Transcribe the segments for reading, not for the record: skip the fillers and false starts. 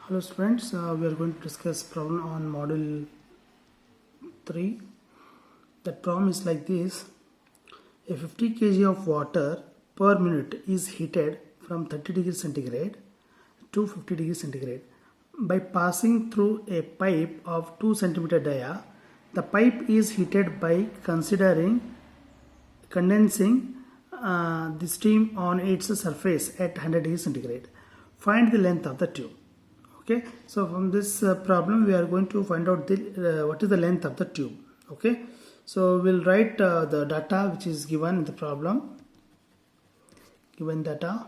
Hello students, we are going to discuss problem on module 3. That problem is like this. A 50 kg of water per minute is heated from 30 degrees centigrade to 50 degrees centigrade. By passing through a pipe of 2 centimeter dia, the pipe is heated by condensing the steam on its surface at 100 degrees centigrade. Find the length of the tube. Okay, so from this problem we are going to find out the what is the length of the tube. Okay, so we'll write the data which is given in the problem. Given data.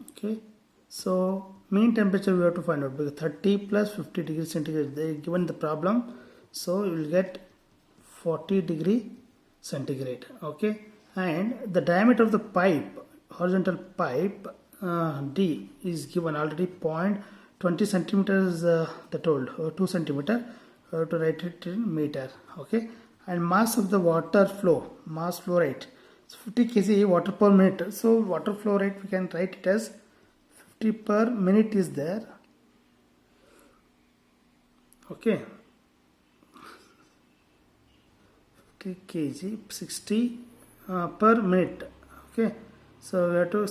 Okay, so mean temperature we have to find out because 30 plus 50 degrees centigrade they given the problem, so you will get 40 degree centigrade. Okay, and the diameter of the pipe, horizontal pipe, D is given already 0.20 centimeters, the told 2 centimeter, to write it in meter. Okay, and mass of the water flow, mass flow rate, so 50 kg water per minute. So water flow rate we can write it as 50 per minute is there. Okay, 50 kg 60 per minute. Okay, so we have to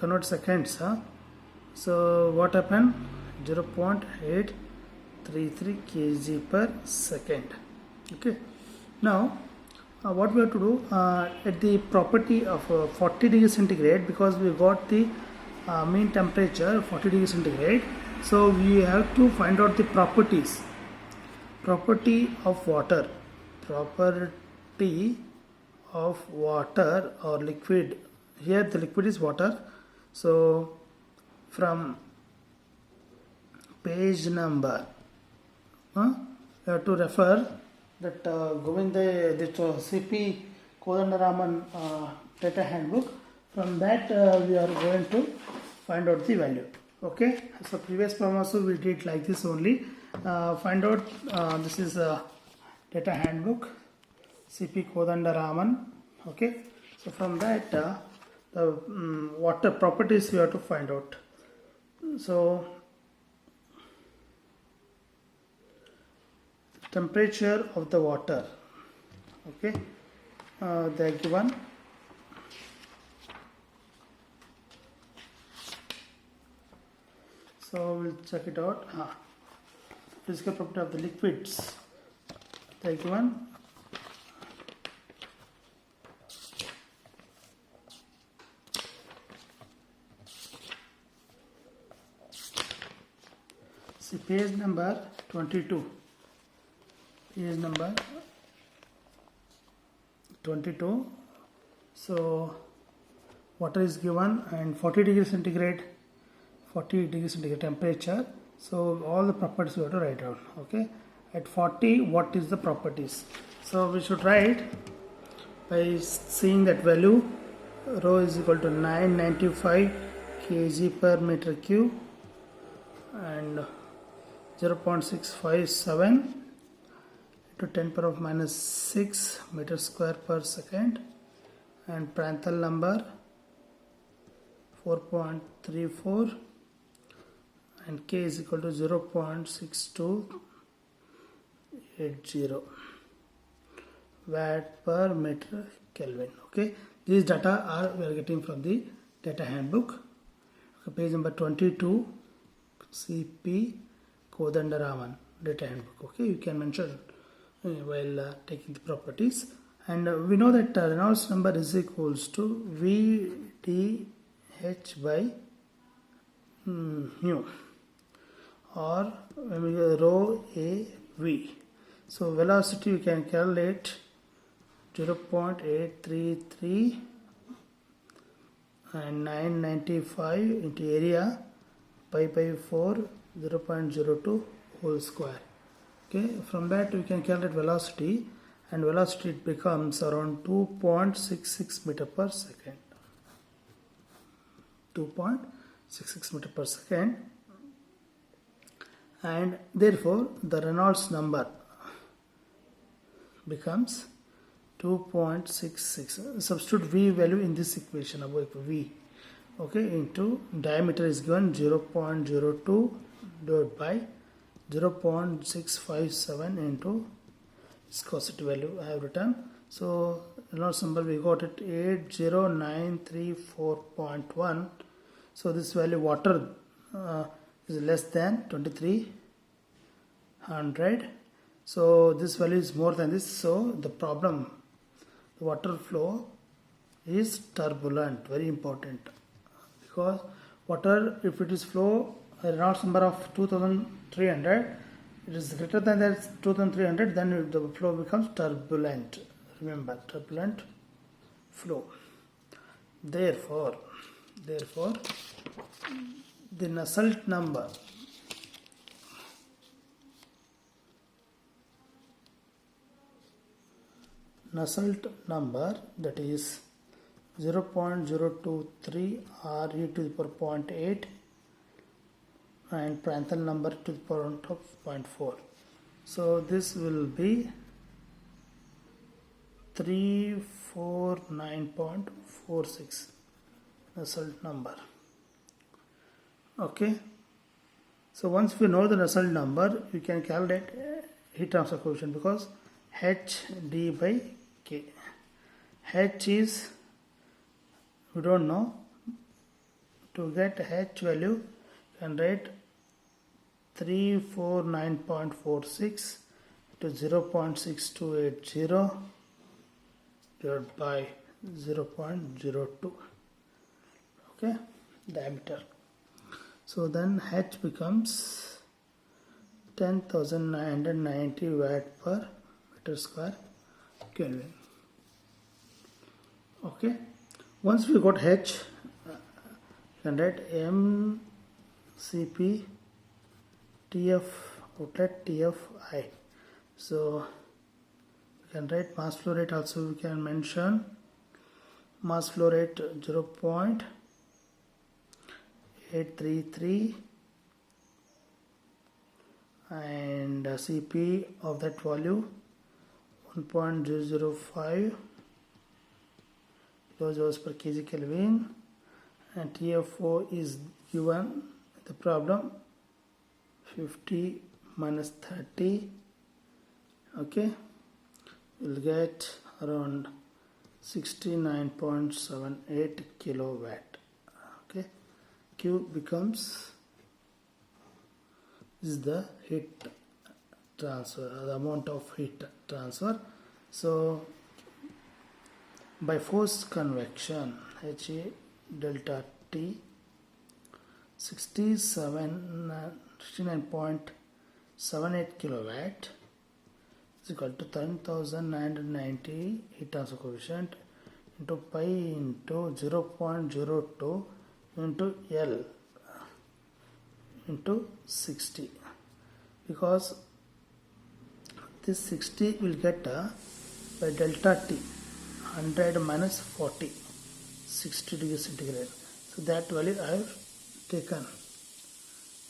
convert seconds. So what happened? 0.833 kg per second. Okay, now what we have to do at the property of 40 degrees centigrade, because we got the mean temperature 40 degrees centigrade, so we have to find out the property of water, or liquid. Here the liquid is water. So from page number, you have to refer that CP Kodandaraman data handbook. From that we are going to find out the value. Okay, so previous problem also we did like this only. Find out, this is data handbook CP Kodandaraman. Okay, so from that the water properties we have to find out. So temperature of the water. Okay, they are given. So we'll check it out. Physical property of the liquids, they are given. See page number 22. Page number 22. So water is given and 40 degrees centigrade temperature. So all the properties we have to write down. Okay, at 40 what is the properties? So we should write by seeing that value. Rho is equal to 995 kg per meter cube and 0.657 to 10 power of minus 6 meter square per second, and Prandtl number 4.34, and K is equal to 0.6280 watt per meter Kelvin. Okay, these data are we are getting from the data handbook. Okay, page number 22, CP Kodandaraman data handbook. Okay, you can mention while taking the properties. And we know that Reynolds number is equals to VDH by mu, or rho AV. So velocity we can calculate 0.833 and 995 into area pi by 4, 0.02 whole square. Okay, from that we can calculate velocity, and velocity it becomes around 2.66 meter per second. 2.66 meter per second, and therefore the Reynolds number becomes 2.66. Substitute V value in this equation above. V okay, into diameter is given 0.02 divided by 0.657 into viscosity value I have written. So Reynolds number we got it 80934.1. So this value water is less than 2300. So this value is more than this. So the problem, the water flow is turbulent, very important, because water, if it is flow a Reynolds number of 2300, it is greater than that 2300, then the flow becomes turbulent. Remember, turbulent flow. Therefore the Nusselt number that is 0.023 r e to the power 0.8 and Prandtl number to the power of 0.4. So this will be 349.46 Nusselt number. Okay. So once we know the Nusselt number, we can calculate heat transfer coefficient, because H d by K. H is, we don't know. To get H value, you can write 349.46 to 0.6280 divided by 0.02. Okay, diameter. So then H becomes 10,990 watt per meter square Kelvin. Okay, once we got H, can write MCP TF outlet TFI. So we can write mass flow rate also. We can mention mass flow rate 0.833 and CP of that value 1.005 kilojoules per kg Kelvin, and TFO is given the problem 50 minus 30. Okay, we'll get around 69.78 kilowatt. Okay, Q becomes, this is the heat transfer, the amount of heat transfer. So by forced convection, HA delta T 69.78 kilowatt is equal to 10,990 heat transfer coefficient into pi into 0.02 into L into 60, because this 60 will get by delta T 100 minus 40, 60 degrees centigrade. So that value I have taken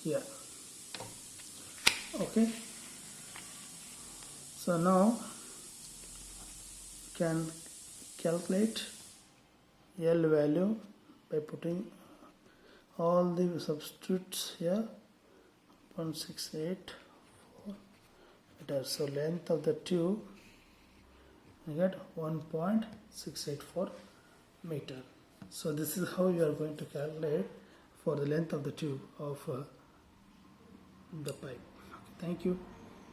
here. Okay, so now can calculate L value by putting all the substitutes here. 1.684 meters. So length of the tube, you get 1.684 meter. So this is how you are going to calculate for the length of the tube of the pipe. Okay, thank you.